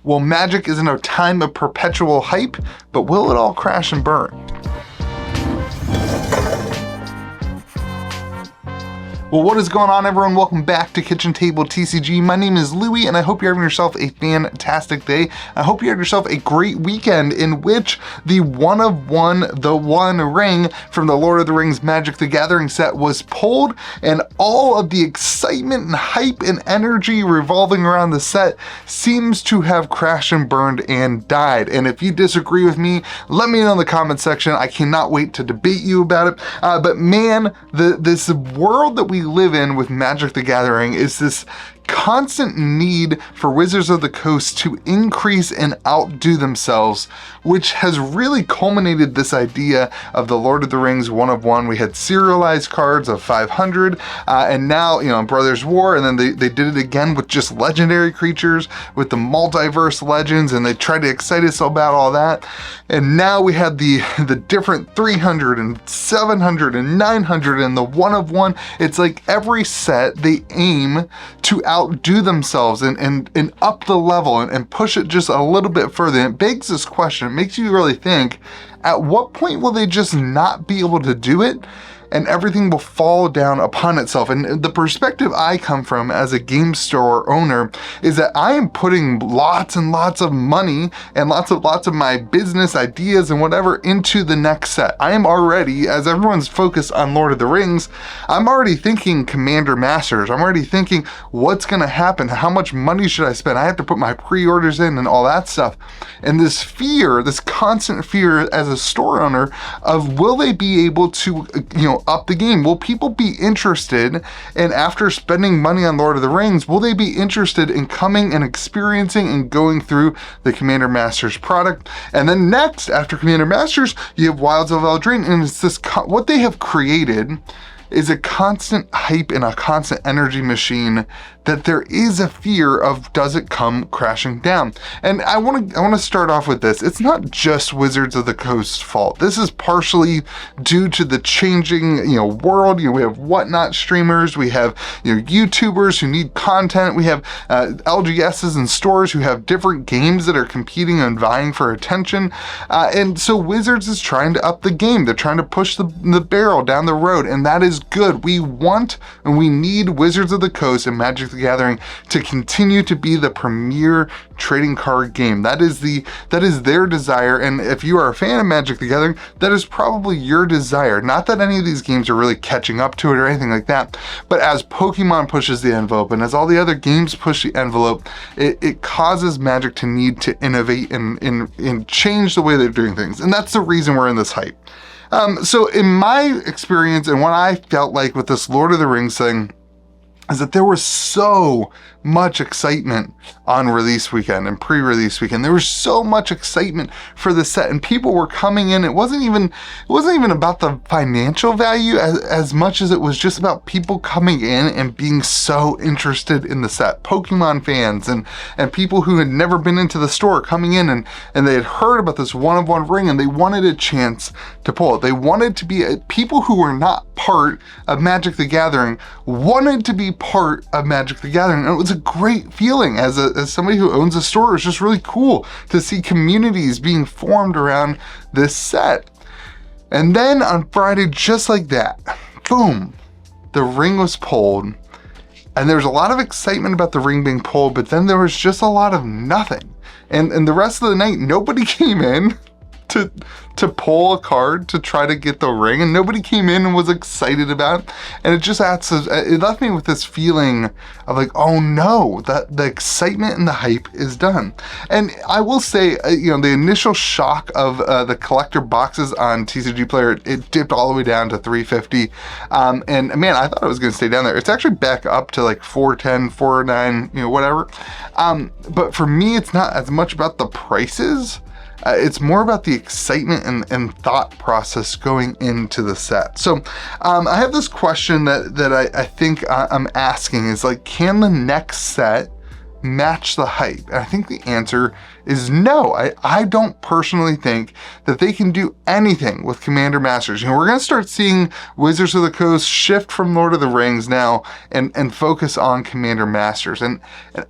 Well, Magic is in a time of perpetual hype, but will it all crash and burn? Well, what is going on, everyone? Welcome back to Kitchen Table TCG. My name is Louie, and I hope you're having yourself a fantastic day. I hope you had yourself a great weekend in which the One of One, the One Ring from the Lord of the Rings Magic the Gathering set was pulled, and all of the excitement and hype and energy revolving around the set seems to have crashed and burned and died. And if you disagree with me, let me know in the comment section. I cannot wait to debate you about it. But man, this world that we live in with Magic the Gathering is this constant need for Wizards of the Coast to increase and outdo themselves, which has really culminated this idea of the Lord of the Rings One of One. We had serialized cards of 500, and now, Brothers War, and then they did it again with just legendary creatures, with the multiverse legends, and they tried to excite us about all that. And now we had the different 300 and 700 and 900 and the One of One. It's like every set they aim to outdo themselves and up the level and push it just a little bit further. And it begs this question. It makes you really think, at what point will they just not be able to do it and everything will fall down upon itself? And the perspective I come from as a game store owner is that I am putting lots and lots of money and lots of my business ideas and whatever into the next set. I am already, as everyone's focused on Lord of the Rings, I'm already thinking Commander Masters. I'm already thinking what's going to happen, how much money should I spend? I have to put my pre-orders in and all that stuff. And this fear, this constant fear as a store owner of, will they be able to, up the game? Will people be interested, and after spending money on Lord of the Rings, will they be interested in coming and experiencing and going through the Commander Masters product? And then next, after Commander Masters, you have Wilds of Eldraine, and it's this, what they have created is a constant hype and a constant energy machine that there is a fear of, does it come crashing down? And I want to start off with this. It's not just Wizards of the Coast's fault. This is partially due to the changing, world. We have whatnot streamers, we have YouTubers who need content, we have LGSs and stores who have different games that are competing and vying for attention. And so Wizards is trying to up the game. They're trying to push the barrel down the road, and that is good. We want and we need Wizards of the Coast and Magic the Gathering to continue to be the premier trading card game. That is their desire, and if you are a fan of Magic the Gathering, that is probably your desire. Not that any of these games are really catching up to it or anything like that, but as Pokemon pushes the envelope and as all the other games push the envelope, it causes Magic to need to innovate and change the way they're doing things, and that's the reason we're in this hype. So in my experience and what I felt like with this Lord of the Rings thing is that there was so much excitement on release weekend and pre-release weekend. There was so much excitement for the set, and people were coming in. It wasn't even about the financial value as much as it was just about people coming in and being so interested in the set. Pokemon fans and people who had never been into the store coming in and they had heard about this One of One ring and they wanted a chance to pull it. They wanted to be people who were not part of Magic the Gathering wanted to be part of Magic the Gathering. And it was a great feeling as somebody who owns a store. It was just really cool to see communities being formed around this set. And then on Friday, just like that, boom, the ring was pulled. And there was a lot of excitement about the ring being pulled, but then there was just a lot of nothing. And the rest of the night, nobody came in to pull a card to try to get the ring, and nobody came in and was excited about it. And it left me with this feeling of like, oh no, that the excitement and the hype is done. And I will say, the initial shock of the collector boxes on TCG Player, it dipped all the way down to 350. And man, I thought it was going to stay down there. It's actually back up to like 410, 409, whatever. But for me, it's not as much about the prices. It's more about the excitement and thought process going into the set. So I have this question that I think I'm asking is like, can the next set match the hype? And I think the answer is no. I don't personally think that they can do anything with Commander Masters. You know, we're going to start seeing Wizards of the Coast shift from Lord of the Rings now and focus on Commander Masters. And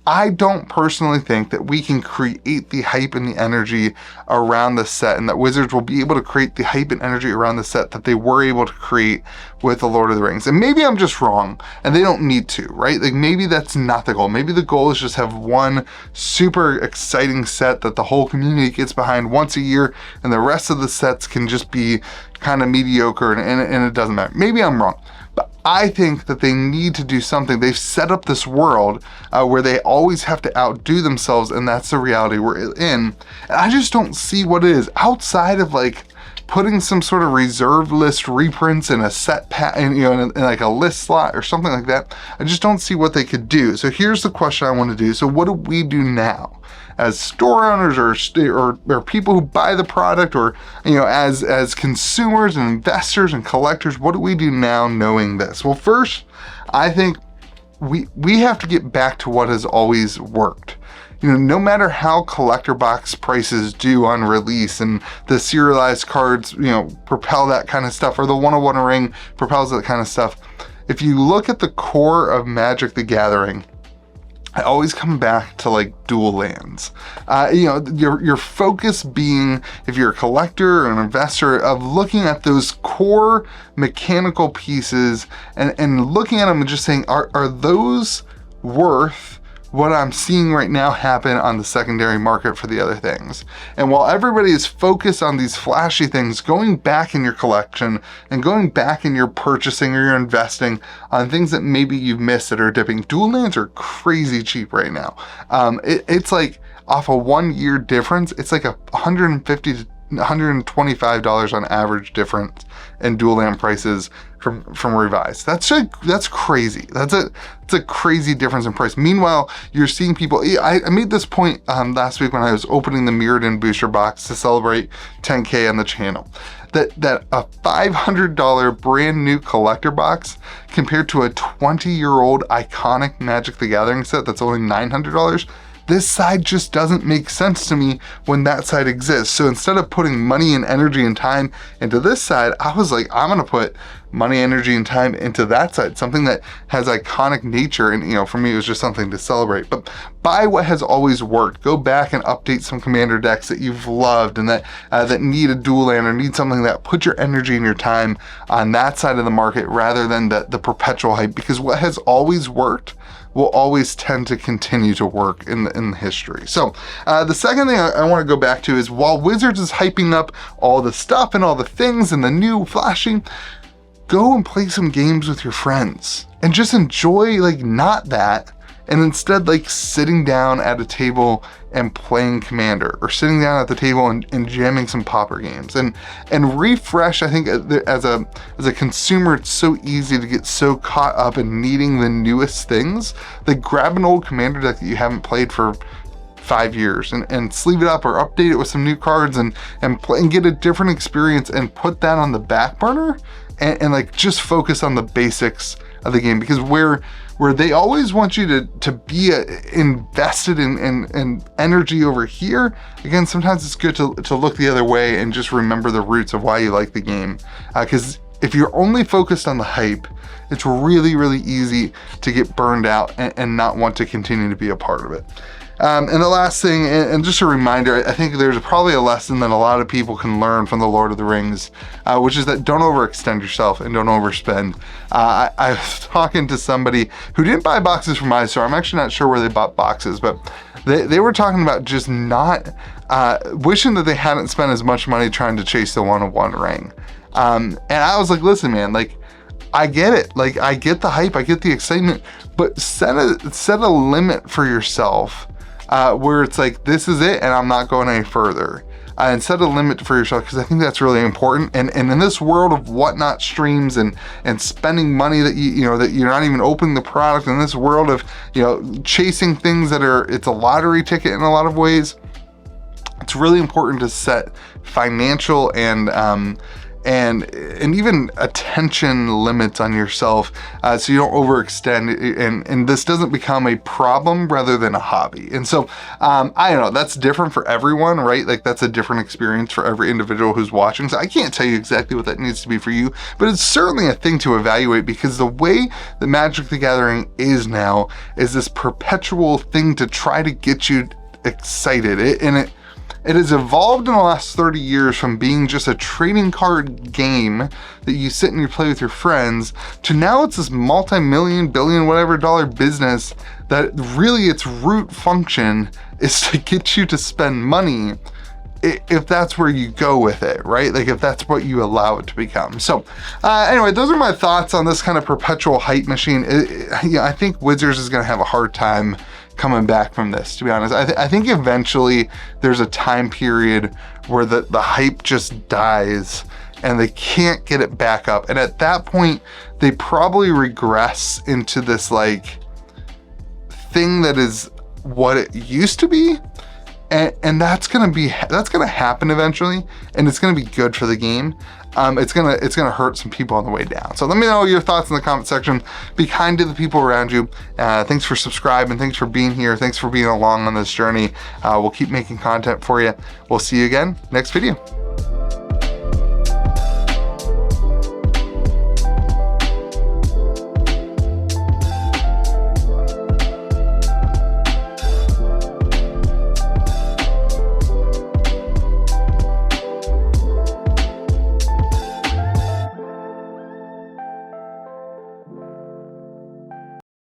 I don't personally think that we can create the hype and the energy around the set, and that Wizards will be able to create the hype and energy around the set that they were able to create with the Lord of the Rings. And maybe I'm just wrong and they don't need to, right? Like maybe that's not the goal. Maybe the goal is just have one super exciting set that the whole community gets behind once a year, and the rest of the sets can just be kind of mediocre and it doesn't matter. Maybe I'm wrong, but I think that they need to do something. They've set up this world where they always have to outdo themselves, and that's the reality we're in. And I just don't see what it is outside of like putting some sort of reserve list reprints in a set in like a list slot or something like that. I just don't see what they could do. So here's the question I want to do. So what do we do now as store owners or people who buy the product, or as consumers and investors and collectors? What do we do now knowing this? Well, first, I think we have to get back to what has always worked. No matter how collector box prices do on release and the serialized cards, propel that kind of stuff, or the 101 ring propels that kind of stuff. If you look at the core of Magic the Gathering, I always come back to like dual lands. Your focus being, if you're a collector or an investor, of looking at those core mechanical pieces and looking at them and just saying, are those worth what I'm seeing right now happen on the secondary market for the other things? And while everybody is focused on these flashy things, going back in your collection and going back in your purchasing or your investing on things that maybe you've missed that are dipping. Dual lands are crazy cheap right now. It's like off a 1 year difference, it's like $150 to $125 on average difference in dual land prices from revised. That's crazy. That's a crazy difference in price. Meanwhile, you're seeing people. I made this point last week when I was opening the Mirrodin booster box to celebrate 10K on the channel. That a $500 brand new collector box compared to a 20-year-old iconic Magic the Gathering set that's only $900. This side just doesn't make sense to me when that side exists. So instead of putting money and energy and time into this side, I was like, I'm gonna put money, energy, and time into that side, something that has iconic nature. And for me, it was just something to celebrate. But buy what has always worked. Go back and update some commander decks that you've loved and that need a dual land or need something that put your energy and your time on that side of the market rather than the perpetual hype, because what has always worked will always tend to continue to work in history. So the second thing I want to go back to is, while Wizards is hyping up all the stuff and all the things and the new flashy, go and play some games with your friends and just enjoy not that, and instead sitting down at a table and playing Commander, or sitting down at the table and jamming some Pauper games and refresh. I think as a consumer, it's so easy to get so caught up in needing the newest things. Grab an old Commander deck that you haven't played for 5 years and sleeve it up or update it with some new cards and play and get a different experience, and put that on the back burner and just focus on the basics of the game, because where they always want you to be invested in energy over here, again, sometimes it's good to look the other way and just remember the roots of why you like the game, because if you're only focused on the hype, it's really, really easy to get burned out and not want to continue to be a part of it. And the last thing, and just a reminder, I think there's probably a lesson that a lot of people can learn from the Lord of the Rings, which is that don't overextend yourself and don't overspend. I was talking to somebody who didn't buy boxes from my store. I'm actually not sure where they bought boxes, but they were talking about just not wishing that they hadn't spent as much money trying to chase the 101 ring. And I was like, listen, man, I get it. I get the hype, I get the excitement, but set a limit for yourself. Where it's this is it and I'm not going any further, and set a limit for yourself, because I think that's really important. And in this world of whatnot streams and spending money that that you're not even opening the product, in this world of chasing things it's a lottery ticket in a lot of ways, it's really important to set financial and and even attention limits on yourself, so you don't overextend, and this doesn't become a problem rather than a hobby. And so I don't know, that's different for everyone, right? Like that's a different experience for every individual who's watching. So I can't tell you exactly what that needs to be for you, but it's certainly a thing to evaluate, because the way that Magic the Gathering is now is this perpetual thing to try to get you excited. It has evolved in the last 30 years from being just a trading card game that you sit and you play with your friends, to now it's this multi-million, billion, whatever dollar business that really its root function is to get you to spend money, if that's where you go with it, right? Like if that's what you allow it to become. So anyway, those are my thoughts on this kind of perpetual hype machine. I think Wizards is gonna have a hard time coming back from this, to be honest. I think eventually there's a time period where the hype just dies and they can't get it back up. And at that point, they probably regress into this like thing that is what it used to be. And that's gonna happen eventually, and it's gonna be good for the game. It's gonna hurt some people on the way down. So let me know your thoughts in the comment section. Be kind to the people around you. Thanks for subscribing. Thanks for being here. Thanks for being along on this journey. We'll keep making content for you. We'll see you again next video.